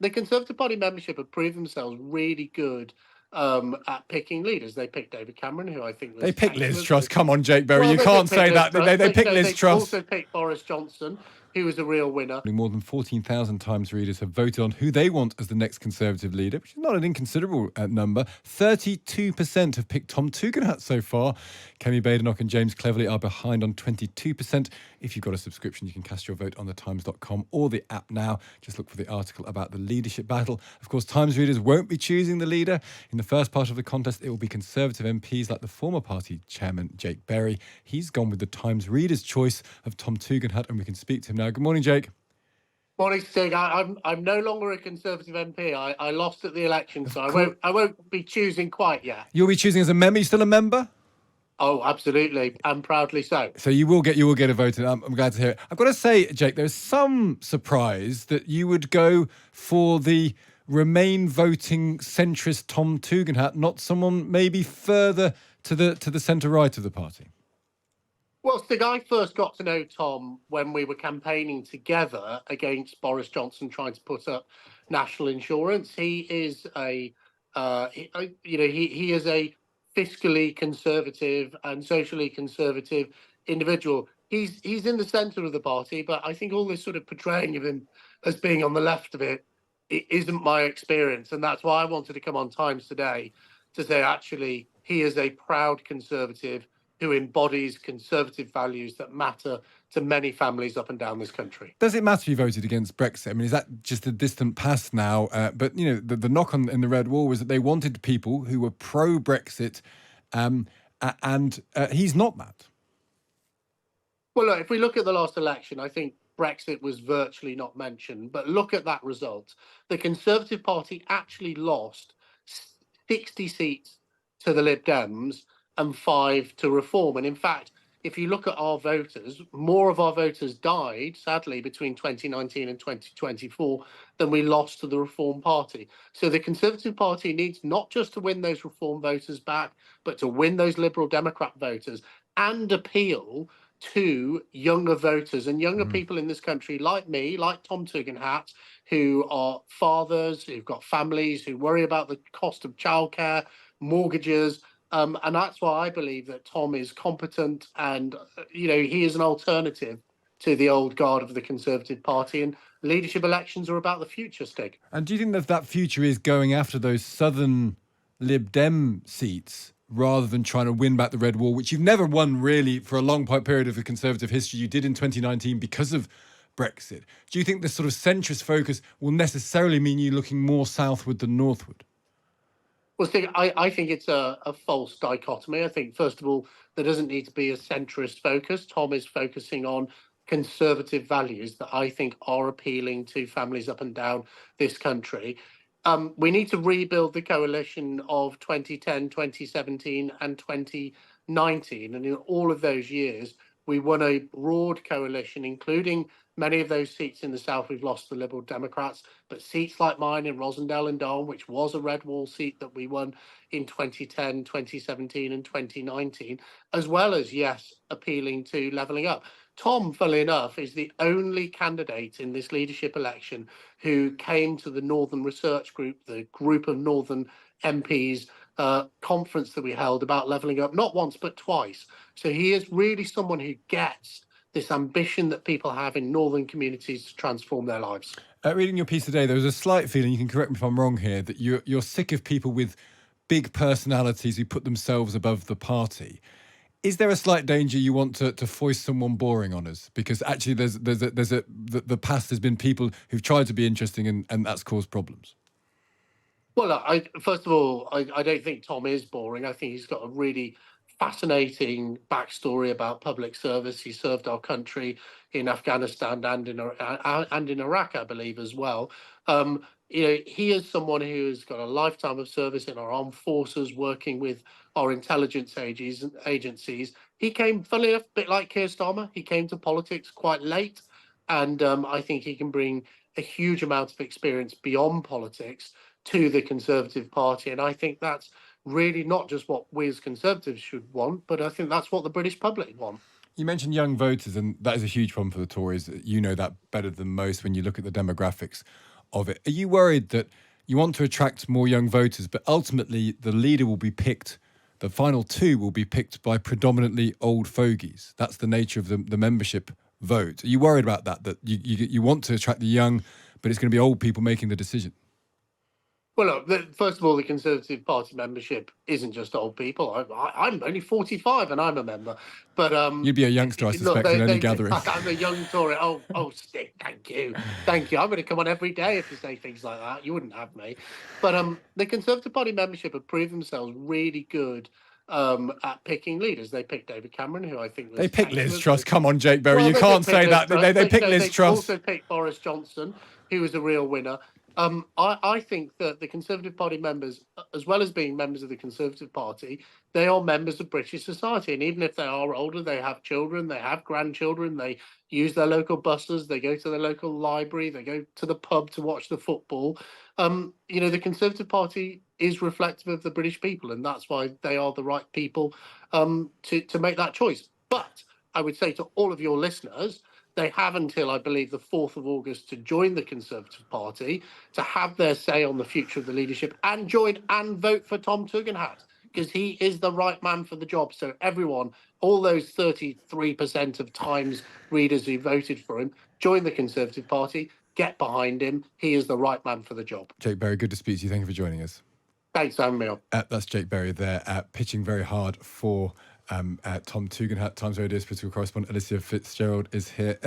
the Conservative Party membership have proved themselves really good at picking leaders. They picked David Cameron, who I think was They picked Liz excellent. Truss. Come on, Jake Berry, Well, you they can't did pick say Liz that. Truss, They but picked Liz they Truss. also picked Boris Johnson, who was a real winner. More than 14,000 Times readers have voted on who they want as the next Conservative leader, which is not an inconsiderable number. 32% have picked Tom Tugendhat so far. Kemi Badenoch and James Cleverly are behind on 22%. If you've got a subscription, you can cast your vote on thetimes.com or the app now. Just look for the article about the leadership battle. Of course, Times readers won't be choosing the leader. In the first part of the contest, it will be Conservative MPs like the former party chairman, Jake Berry. He's gone with the Times readers' choice of Tom Tugendhat, and we can speak to him now. Good morning, Jake. Morning, Stig. I'm no longer a Conservative MP. I lost at the election, so I won't be choosing quite yet. You'll be choosing as a member. You still a member? Oh, absolutely, and proudly so. So you will get a vote, and I'm glad to hear it. I've got to say, Jake, there's some surprise that you would go for the Remain voting centrist Tom Tugendhat, not someone maybe further to the centre right of the party. Well, Stig, I first got to know Tom when we were campaigning together against Boris Johnson trying to put up national insurance. He is he is a fiscally conservative and socially conservative individual. He's in the centre of the party, but I think all this sort of portraying of him as being on the left of it isn't my experience, and that's why I wanted to come on Times today to say actually he is a proud conservative who embodies conservative values that matter to many families up and down this country. Does it matter if you voted against Brexit? I mean, is that just a distant past now? But, you know, the knock on in the Red Wall was that they wanted people who were pro-Brexit, and he's not that. Well, look, if we look at the last election, I think Brexit was virtually not mentioned. But look at that result. The Conservative Party actually lost 60 seats to the Lib Dems and 5 to Reform. And in fact, if you look at our voters, more of our voters died, sadly, between 2019 and 2024 than we lost to the Reform Party. So the Conservative Party needs not just to win those Reform voters back, but to win those Liberal Democrat voters and appeal to younger voters and younger people in this country like me, like Tom Tugendhat, who are fathers, who've got families, who worry about the cost of childcare, mortgages. And that's why I believe that Tom is competent and, he is an alternative to the old guard of the Conservative Party. And leadership elections are about the future, Stig. And do you think that future is going after those southern Lib Dem seats rather than trying to win back the Red Wall, which you've never won really for a long period of the Conservative history? You did in 2019 because of Brexit. Do you think this sort of centrist focus will necessarily mean you looking more southward than northward? Well, Stig, I think it's a false dichotomy. I think, first of all, there doesn't need to be a centrist focus. Tom is focusing on conservative values that I think are appealing to families up and down this country. We need to rebuild the coalition of 2010, 2017 and 2019. And in all of those years, we won a broad coalition, including many of those seats in the South. We've lost the Liberal Democrats, but seats like mine in Rosendale and Darwen, which was a Red Wall seat that we won in 2010, 2017 and 2019, as well as, yes, appealing to levelling up. Tom, funnily enough, is the only candidate in this leadership election who came to the Northern Research Group, the group of Northern MPs conference that we held about levelling up, not once but twice. So he is really someone who gets this ambition that people have in northern communities to transform their lives. Reading your piece today, there was a slight feeling, you can correct me if I'm wrong here, that you're sick of people with big personalities who put themselves above the party. Is there a slight danger you want to foist someone boring on us? Because actually the past has been people who've tried to be interesting and that's caused problems. Well, first of all, I don't think Tom is boring. I think he's got a really fascinating backstory about public service. He served our country in Afghanistan and in Iraq, I believe, as well. He is someone who has got a lifetime of service in our armed forces, working with our intelligence agencies. He came, funnily enough, a bit like Keir Starmer. He came to politics quite late, and I think he can bring a huge amount of experience beyond politics to the Conservative Party. And I think that's really not just what we as Conservatives should want, but I think that's what the British public want. You mentioned young voters, and that is a huge problem for the Tories. You know that better than most when you look at the demographics of it. Are you worried that you want to attract more young voters, but ultimately the leader will be picked, the final two will be picked by predominantly old fogies? That's the nature of the membership vote. Are you worried about that you want to attract the young, but it's going to be old people making the decision? Well, look, first of all, the Conservative Party membership isn't just old people. I'm only 45 and I'm a member. But You'd be a youngster, I look, suspect, in any gathering. I'm a young Tory. Stick. Thank you. I'm going to come on every day if you say things like that. You wouldn't have me. But the Conservative Party membership have proved themselves really good at picking leaders. They picked David Cameron, who I think was They picked Liz excellent. Truss. Come on, Jake Berry. Well, You they can't did pick say Liz that. Truss, They picked Liz they Truss. also picked Boris Johnson, who was a real winner. I think that the Conservative Party members, as well as being members of the Conservative Party, they are members of British society. And even if they are older, they have children, they have grandchildren, they use their local buses, they go to their local library, they go to the pub to watch the football. The Conservative Party is reflective of the British people, and that's why they are the right people to make that choice. But I would say to all of your listeners, they have until, I believe, the 4th of August to join the Conservative Party, to have their say on the future of the leadership, and join and vote for Tom Tugendhat, because he is the right man for the job. So everyone, all those 33% of Times readers who voted for him, join the Conservative Party, get behind him. He is the right man for the job. Jake Berry, good to speak to you. Thank you for joining us. Thanks for having me on. That's Jake Berry there, pitching very hard for Tom Tugendhat. Times Radio's political correspondent Alicia Fitzgerald is here.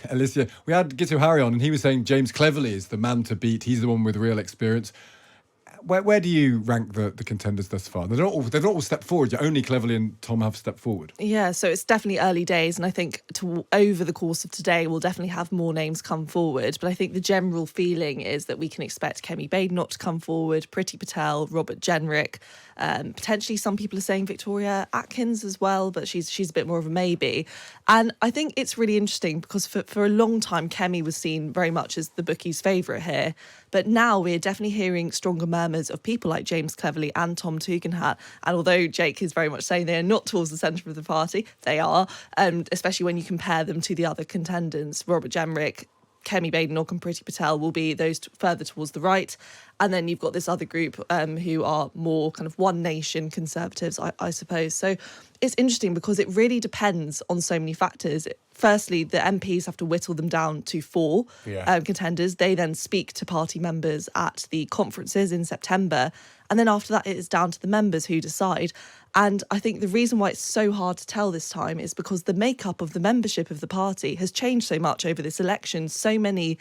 Alicia, we had Gito Harry on, and he was saying James Cleverly is the man to beat. He's the one with real experience. Where do you rank the contenders thus far? They've not all stepped forward. Only Cleverly and Tom have stepped forward. Yeah, so it's definitely early days, and I think over the course of today we'll definitely have more names come forward. But I think the general feeling is that we can expect Kemi Badenoch to come forward, Priti Patel, Robert Jenrick, potentially some people are saying Victoria Atkins as well, but she's a bit more of a maybe. And I think it's really interesting because for a long time Kemi was seen very much as the bookies' favourite here, but now we're definitely hearing stronger murmurs of people like James Cleverly and Tom Tugendhat. And although Jake is very much saying they are not towards the centre of the party, they are, especially when you compare them to the other contenders. Robert Jenrick, Kemi Badenoch and Priti Patel will be those further towards the right. And then you've got this other group who are more kind of one nation conservatives, I suppose. So it's interesting because it really depends on so many factors. Firstly, the MPs have to whittle them down to 4 contenders. They then speak to party members at the conferences in September. And then after that, it is down to the members who decide. And I think the reason why it's so hard to tell this time is because the makeup of the membership of the party has changed so much over this election. So many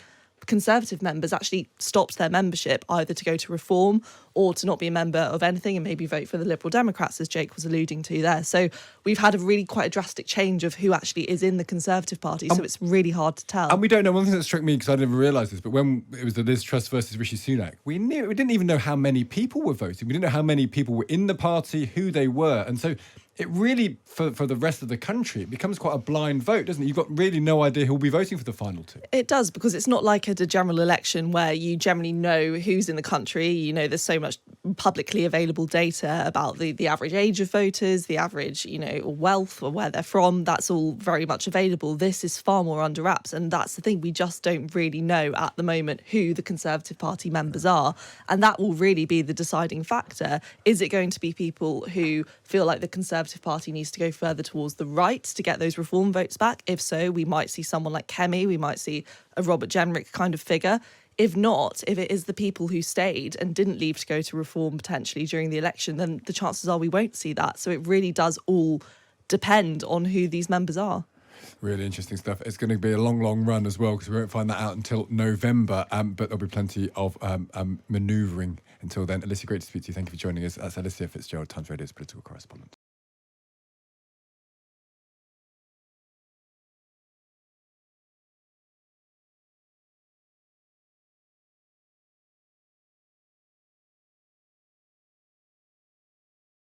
Conservative members actually stopped their membership either to go to Reform or to not be a member of anything and maybe vote for the Liberal Democrats, as Jake was alluding to there. So we've had quite a drastic change of who actually is in the Conservative Party. So it's really hard to tell. And we don't know. One thing that struck me, because I never realised this, but when it was the Liz Truss versus Rishi Sunak, we didn't even know how many people were voting. We didn't know how many people were in the party, who they were. And so it really, for the rest of the country, it becomes quite a blind vote, doesn't it? You've got really no idea who will be voting for the final two. It does, because it's not like at a general election where you generally know who's in the country. You know, there's so much publicly available data about the average age of voters, the average, wealth or where they're from. That's all very much available. This is far more under wraps. And that's the thing. We just don't really know at the moment who the Conservative Party members are. And that will really be the deciding factor. Is it going to be people who feel like the Conservative Party needs to go further towards the right to get those Reform votes back? If so, we might see someone like Kemi, we might see a Robert Jenrick kind of figure. If not, if it is the people who stayed and didn't leave to go to Reform potentially during the election, then the chances are we won't see that. So it really does all depend on who these members are. Really interesting stuff. It's going to be a long, long run as well, because we won't find that out until November, but there'll be plenty of manoeuvring until then. Alicia, great to speak to you. Thank you for joining us. That's Alicia Fitzgerald, Times Radio's political correspondent.